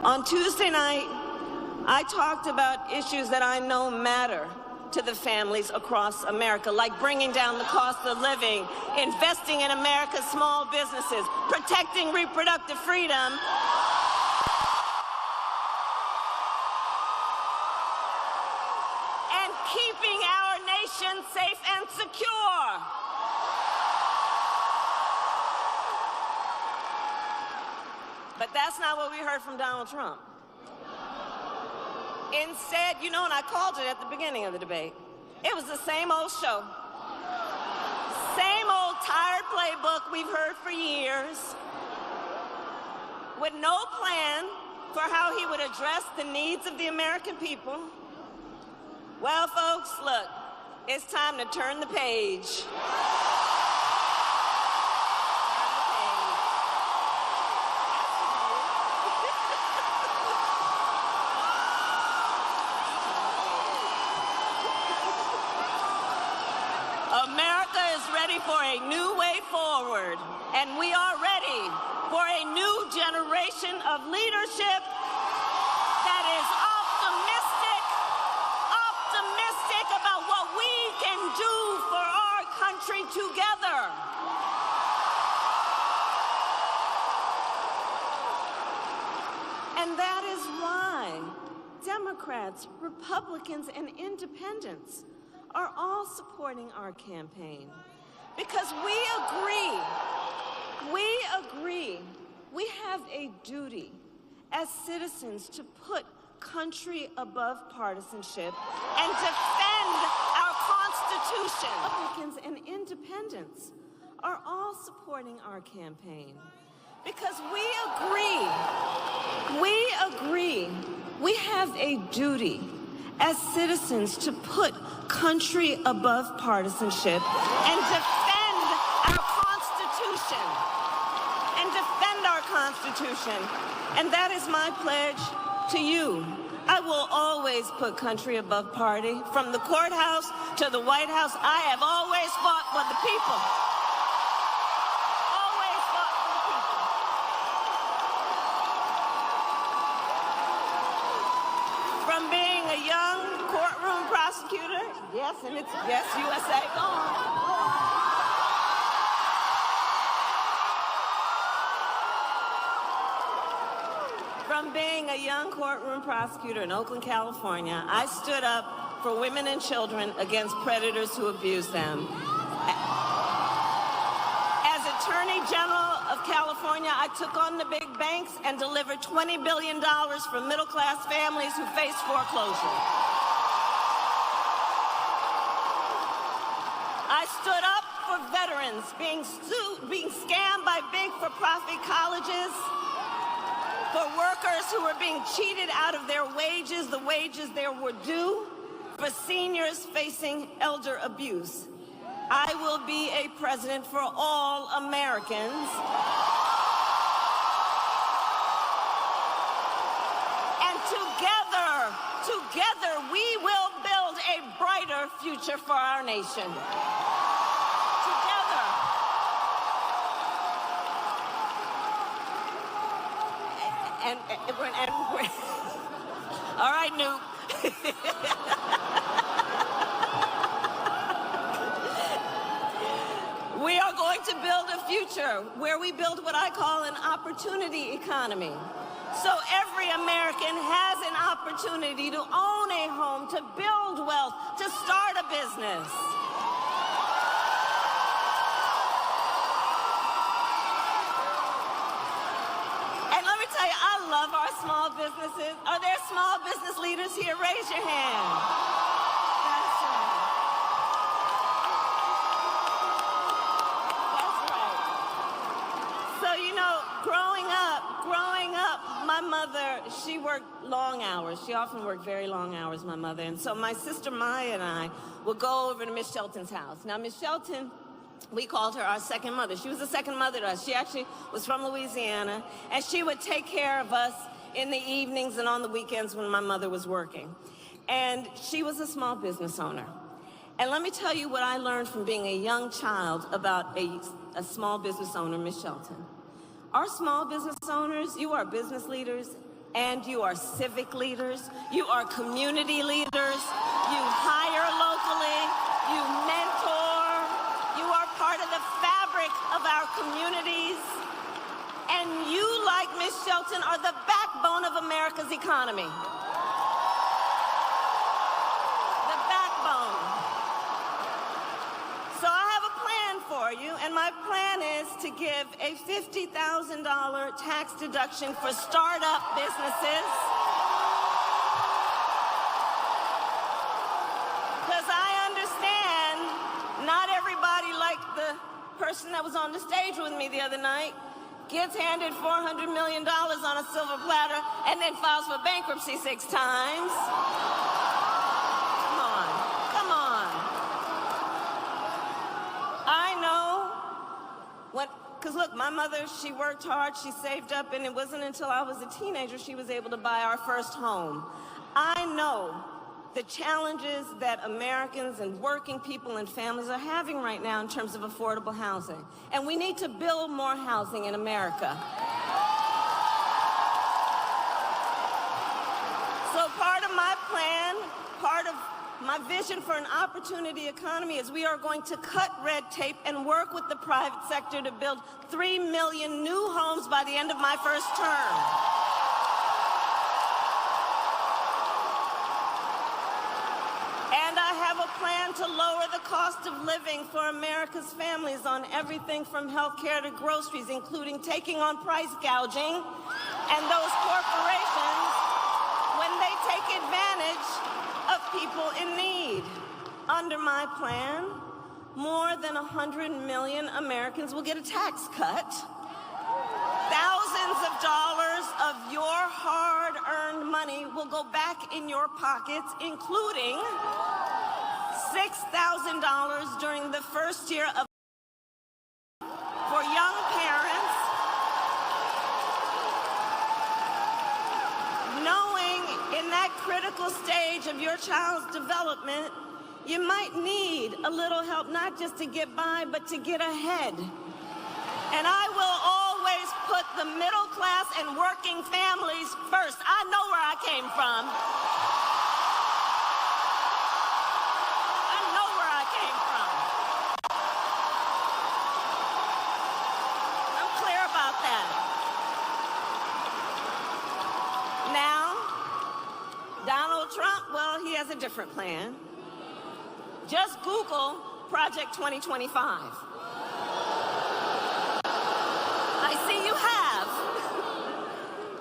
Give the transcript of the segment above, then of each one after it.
On Tuesday night, I talked about issues that I know matter to the families across America, like bringing down the cost of living, investing in America's small businesses, protecting reproductive freedom, and keeping our nation safe and secure. But that's not what we heard from Donald Trump. Instead, and I called it at the beginning of the debate, it was the same old show. Same old tired playbook we've heard for years, with no plan for how he would address the needs of the American people. Well, folks, look, it's time to turn the page. America is ready for a new way forward, and we are ready for a new generation of leadership that is optimistic about what we can do for our country together. And that is why Democrats, Republicans, and independents are all supporting our campaign, because we agree we have a duty as citizens to put country above partisanship and defend our Constitution. Republicans and independents are all supporting our campaign, because we agree we have a duty as citizens to put country above partisanship and defend our Constitution. And that is my pledge to you. I will always put country above party. From the courthouse to the White House, I have always fought for the people. Always fought for the people. From being a young courtroom prosecutor, yes, USA, go on. From being a young courtroom prosecutor in Oakland, California, I stood up for women and children against predators who abuse them. As Attorney General of California, I took on the big banks and delivered $20 billion for middle-class families who face foreclosure. I stood up for veterans being scammed by big for-profit colleges, for workers who were being cheated out of their wages, the wages they were due, for seniors facing elder abuse. I will be a president for all Americans. And together we will build a brighter future for our nation. And all right, Newt. We are going to build a future where we build what I call an opportunity economy. So every American has an opportunity to own a home, to build wealth, to start a business. I love our small businesses. Are there small business leaders here? Raise your hand. That's right. That's right. So, growing up, my mother, she worked long hours. She often worked very long hours, my mother. And so my sister Maya and I would go over to Miss Shelton's house. Now, Miss Shelton, we called her our second mother. She was the second mother to us. She actually was from Louisiana, and she would take care of us in the evenings and on the weekends when my mother was working. And she was a small business owner. And let me tell you what I learned from being a young child about a small business owner, Miss Shelton. Our small business owners, you are business leaders, And you are civic leaders, you are community leaders, you hire locally, you mentor, you are part of the fabric of our communities, and you, like Ms. Shelton, are the backbone of America's economy. The backbone. So I have a plan for you, and my plan is to give a $50,000 tax deduction for startup businesses. Because I understand not everybody, like the person that was on the stage with me the other night, gets handed $400 million on a silver platter and then files for bankruptcy 6 times. Come on. I know because look, my mother, she worked hard, she saved up, and it wasn't until I was a teenager she was able to buy our first home. I know the challenges that Americans and working people and families are having right now in terms of affordable housing. And we need to build more housing in America. So part of my plan, part of my vision for an opportunity economy is we are going to cut red tape and work with the private sector to build 3 million new homes by the end of my first term. And I have a plan to lower the cost of living for America's families on everything from health care to groceries, including taking on price gouging and those corporations when they take advantage of people in need. Under my plan, more than 100 million Americans will get a tax cut. Thousands of dollars of your hard-earned money will go back in your pockets, including $6,000 during the first year of for young parents, knowing in that critical stage of your child's development, you might need a little help, not just to get by, but to get ahead. And I will always put the middle class and working families first. I know where I came from. I know where I came from. I'm clear about that. Now, Donald Trump, well, he has a different plan. Just Google Project 2025. I see you have.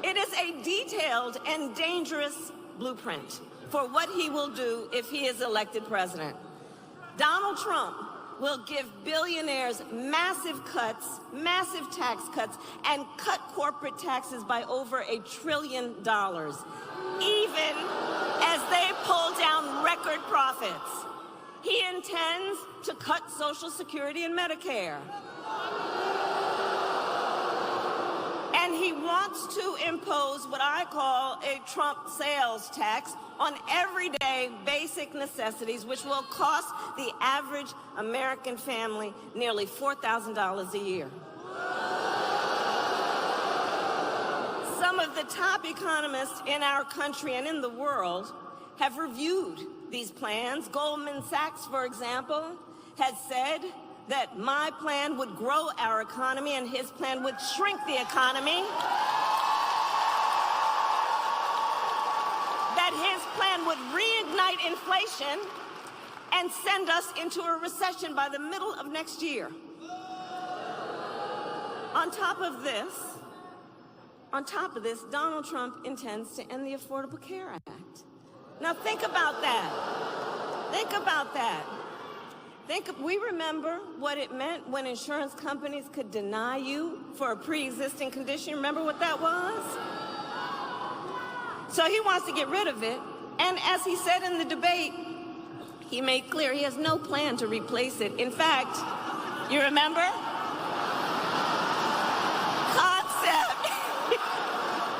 It is a detailed and dangerous blueprint for what he will do if he is elected president. Donald Trump will give billionaires massive cuts, massive tax cuts, and cut corporate taxes by over $1 trillion, even as they pull down record profits. He intends to cut Social Security and Medicare. And he wants to impose what I call a Trump sales tax on everyday basic necessities, which will cost the average American family nearly $4,000 a year. Some of the top economists in our country and in the world have reviewed these plans. Goldman Sachs, for example, has said that my plan would grow our economy and his plan would shrink the economy. That his plan would reignite inflation and send us into a recession by the middle of next year. On top of this, Donald Trump intends to end the Affordable Care Act. Now think about that. Think about that. We remember what it meant when insurance companies could deny you for a pre-existing condition. Remember what that was? So he wants to get rid of it. And as he said in the debate, he made clear he has no plan to replace it. In fact, you remember? Concept.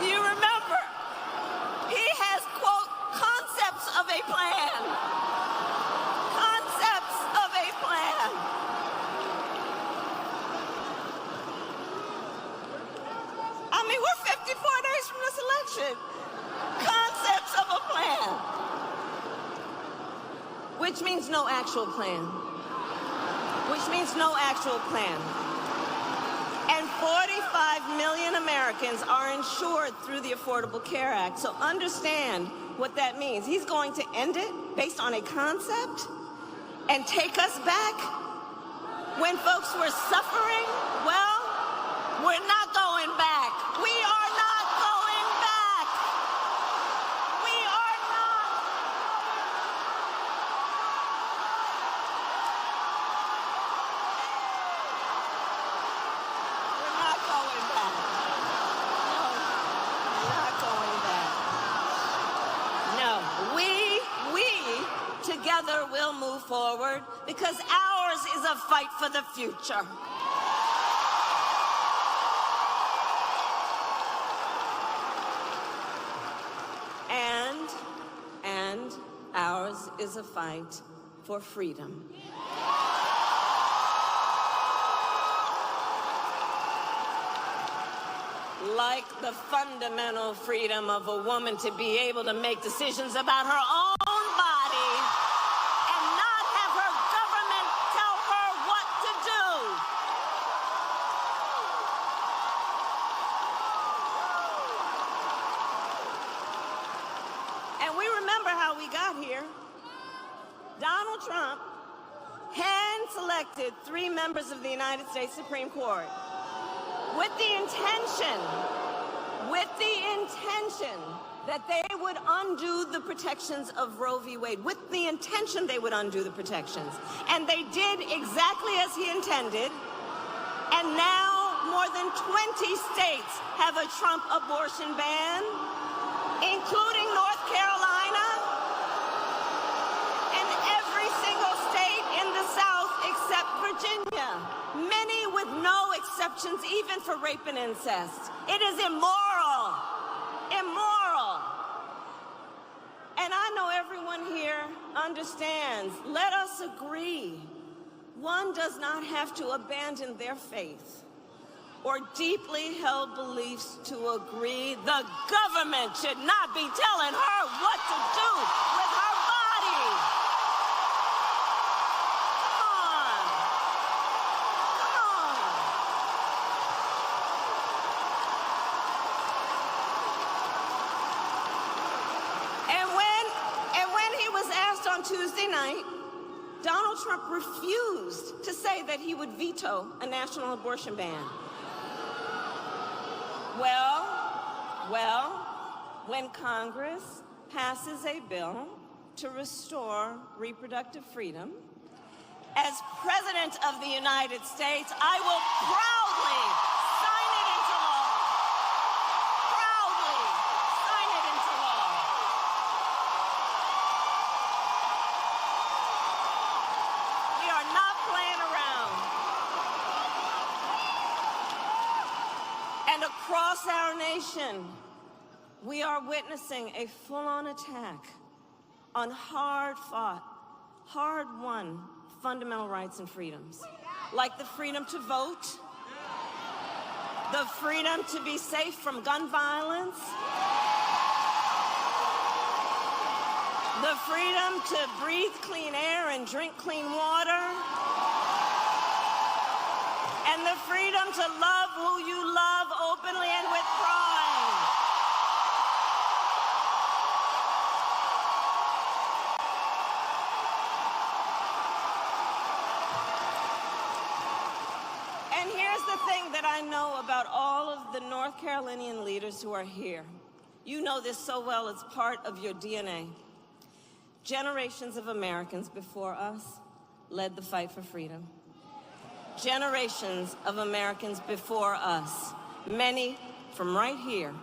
You remember? He has, quote, concepts of a plan. Concepts of a plan. I mean, we're 54 days from this election. which means no actual plan. Which means no actual plan. And 45 million Americans are insured through the Affordable Care Act. So understand what that means. He's going to end it based on a concept and take us back when folks were suffering. Well, we're not going back. We are not going back. We are not. We're not going back. No, we're not going back. No, we together will move forward because ours is a fight for the future. And ours is a fight for freedom. Like the fundamental freedom of a woman to be able to make decisions about her own body and not have her government tell her what to do. And we remember how we got here. Donald Trump hand-selected 3 members of the United States Supreme Court with the intention that they would undo the protections of Roe v. Wade, with the intention they would undo the protections. And they did exactly as he intended. And now more than 20 states have a Trump abortion ban, including North Carolina, and every single state in the South except Virginia. Many with no exceptions, even for rape and incest. It is immoral. Immoral. And I know everyone here understands. Let us agree. One does not have to abandon their faith or deeply held beliefs to agree. The government should not be telling her what to do with her body. On Tuesday night, Donald Trump refused to say that he would veto a national abortion ban. Well, when Congress passes a bill to restore reproductive freedom, as President of the United States, I will proudly sign it into law. Proudly sign it into law. Not playing around. And across our nation, we are witnessing a full-on attack on hard-fought, hard-won fundamental rights and freedoms, like the freedom to vote, the freedom to be safe from gun violence, the freedom to breathe clean air and drink clean water, and the freedom to love who you love openly and with pride. And here's the thing that I know about all of the North Carolinian leaders who are here. You know this so well, it's part of your DNA. Generations of Americans before us led the fight for freedom. Generations of Americans before us, many from right here,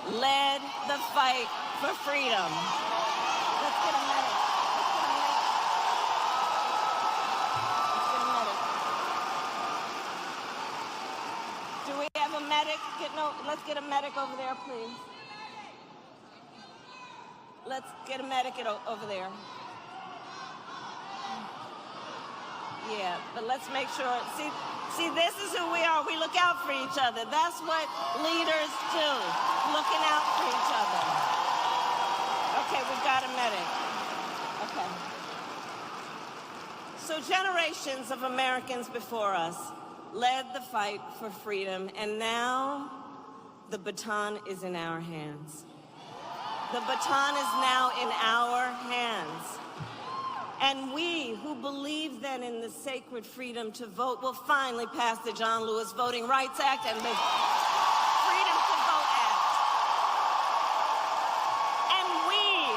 led the fight for freedom. Let's get a medic. Do we have a medic? Let's get a medic over there, please. Let's get a medic over there. Yeah, but let's make sure. See, this is who we are. We look out for each other. That's what leaders do, looking out for each other. Okay, we've got a medic. Okay. So generations of Americans before us led the fight for freedom, and now the baton is in our hands. The baton is now in our hands. And we who believe then in the sacred freedom to vote will finally pass the John Lewis Voting Rights Act and the Freedom to Vote Act. And we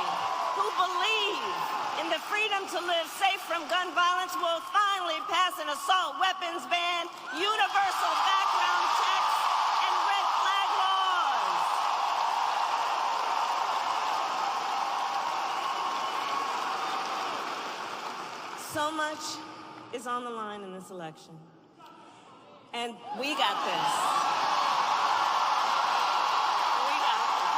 who believe in the freedom to live safe from gun violence will finally pass an assault weapons ban, universal background checks, and red flag laws. So much is on the line in this election. And we got this. We got this.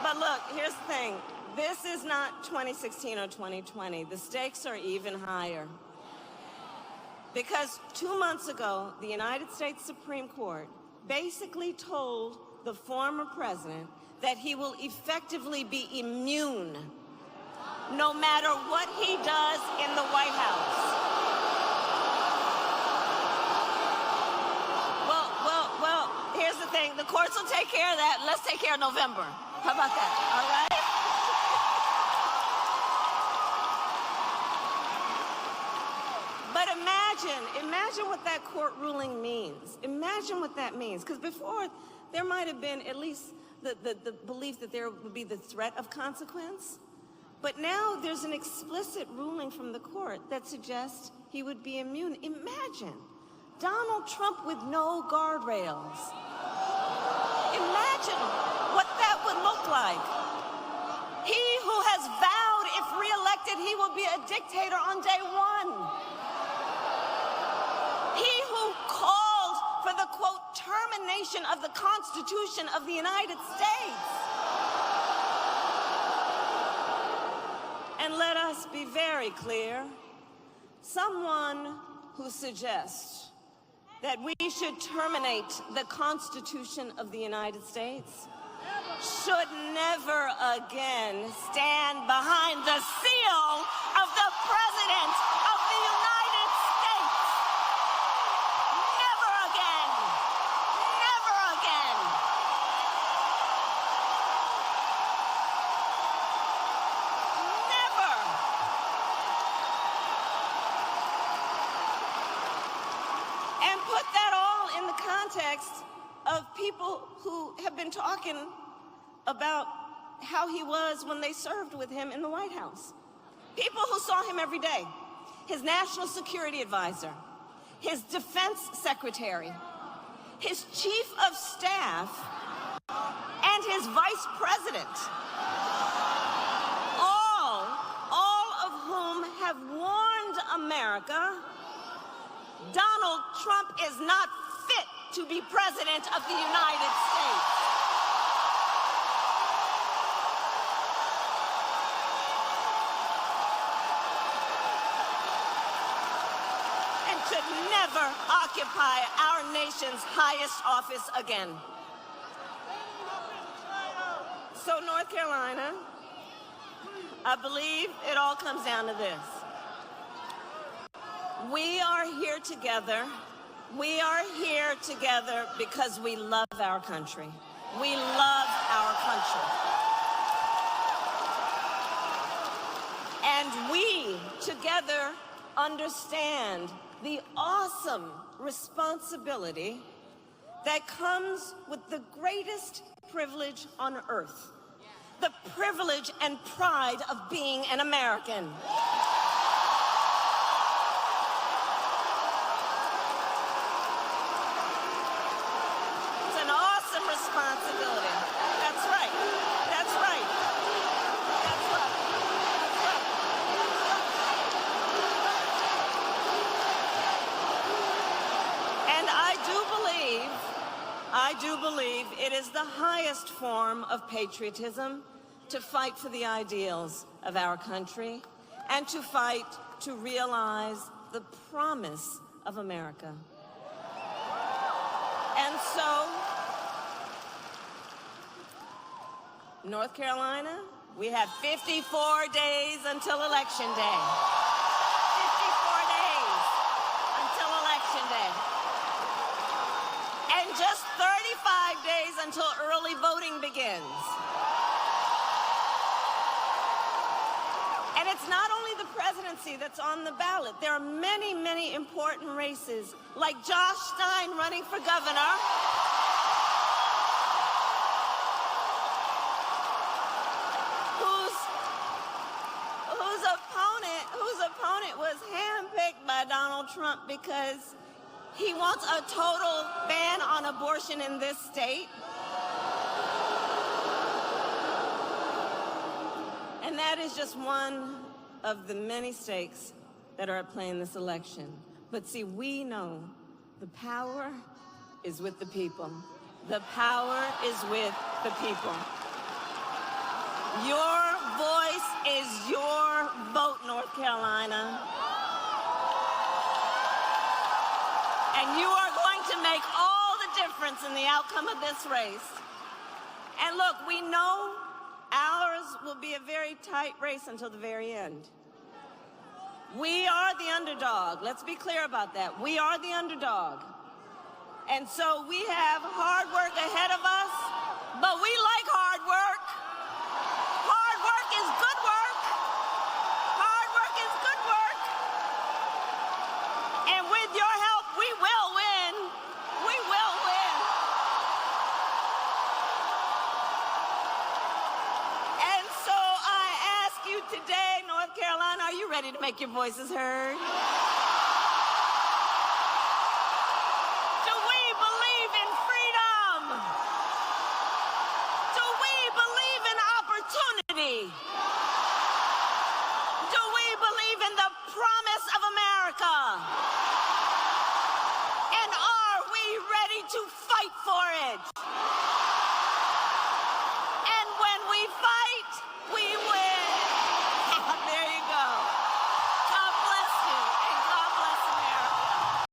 But look, here's the thing. This is not 2016 or 2020. The stakes are even higher. Because 2 months ago, the United States Supreme Court basically told the former president that he will effectively be immune no matter what he does in the White House. Well, here's the thing. The courts will take care of that. Let's take care of November. How about that? All right? But imagine what that court ruling means. Imagine what that means. Because before, there might have been at least the belief that there would be the threat of consequence. But now there's an explicit ruling from the court that suggests he would be immune. Imagine Donald Trump with no guardrails. Imagine what that would look like. He who has vowed, if reelected, he will be a dictator on day one. He who called for the, quote, termination of the Constitution of the United States. And let us be very clear, someone who suggests that we should terminate the Constitution of the United States should never again stand behind the seal of the President of the United States. Never again. Never again. Never. And put that all in the context of people who have been talking about how he was when they served with him in the White House. People who saw him every day. His national security advisor, his defense secretary, his chief of staff, and his vice president. All of whom have warned America, Donald Trump is not fit to be president of the United States. And should never occupy our nation's highest office again. So North Carolina, I believe it all comes down to this. We are here together. We are here together because we love our country. We love our country. And we together understand the awesome responsibility that comes with the greatest privilege on earth, the privilege and pride of being an American. Responsibility. That's right. That's right. That's right. That's right. And I do believe it is the highest form of patriotism to fight for the ideals of our country and to fight to realize the promise of America. And so, North Carolina, We have 54 days until Election Day. 54 days until Election Day. And just 35 days until early voting begins. And it's not only the presidency that's on the ballot. There are many, many important races, like Josh Stein running for governor. Whose opponent was handpicked by Donald Trump because he wants a total ban on abortion in this state. And that is just one of the many stakes that are at play in this election. But see, we know the power is with the people. The power is with the people. Your voice is your vote, North Carolina. And you are going to make all the difference in the outcome of this race. And look, we know ours will be a very tight race until the very end. We are the underdog. Let's be clear about that. We are the underdog. And so we have hard work ahead of us, but we like hard work. Hard work is good work. Hard work is good work. And with your help, we will win. We will win. And so I ask you today, North Carolina, are you ready to make your voices heard?